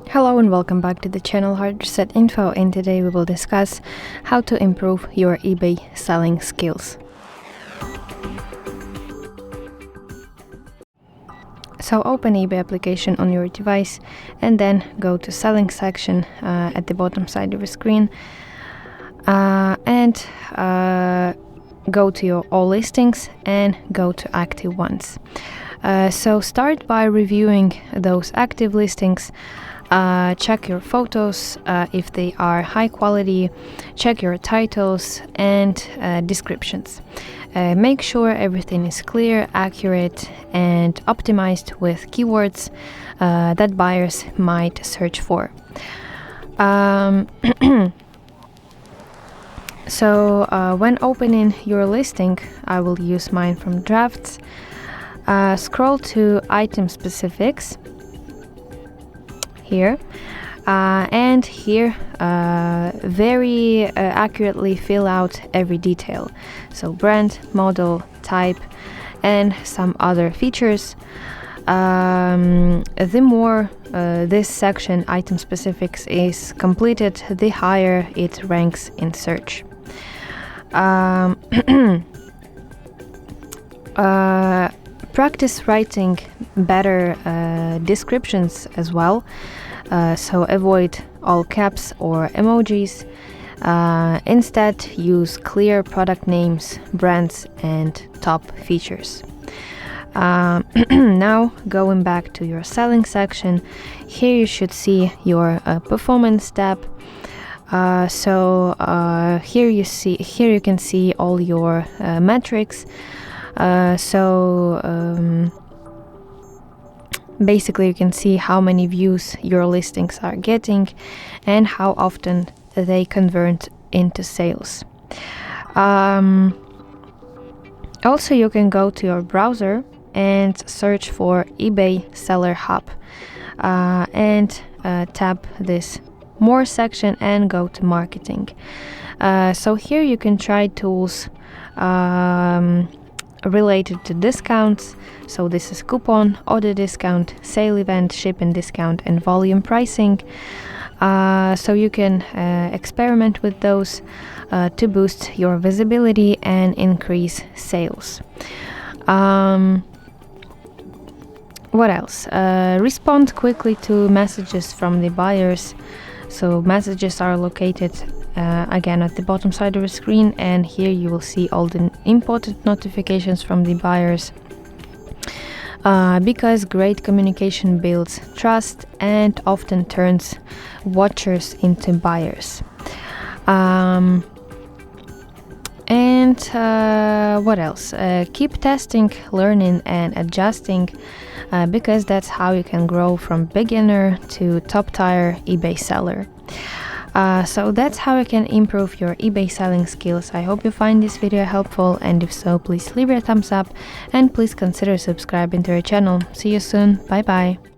Hello and welcome back to the channel HardReset.Info, and today we will discuss how to improve your eBay selling skills. So open eBay application on your device and then go to selling section at the bottom side of the screen and go to your all listings and go to active ones. So start by reviewing those active listings. Check your photos if they are high quality, check your titles and descriptions. Make sure everything is clear, accurate and optimized with keywords that buyers might search for. So when opening your listing, I will use mine from drafts. Scroll to item specifics here, and here very accurately fill out every detail, so brand, model, type and some other features. The more this section item specifics is completed, the higher it ranks in search. Practice writing better descriptions as well, so avoid all caps or emojis. Instead, use clear product names, brands and top features. Now, going back to your selling section, here you should see your performance tab. Here you can see all your metrics. Basically you can see how many views your listings are getting and how often they convert into sales. Also, you can go to your browser and search for eBay Seller Hub and tap this More section and go to Marketing. So here you can try tools related to discounts. So this is coupon, order discount, sale event, shipping discount and volume pricing. So you can experiment with those to boost your visibility and increase sales. What else? Respond quickly to messages from the buyers. So messages are located again at the bottom side of the screen, and here you will see all the important notifications from the buyers, because great communication builds trust and often turns watchers into buyers. What else? Keep testing, learning and adjusting, because that's how you can grow from beginner to top tier eBay seller. So that's how you can improve your eBay selling skills. I hope you find this video helpful, and if so, please leave a thumbs up and please consider subscribing to our channel. See you soon. Bye bye.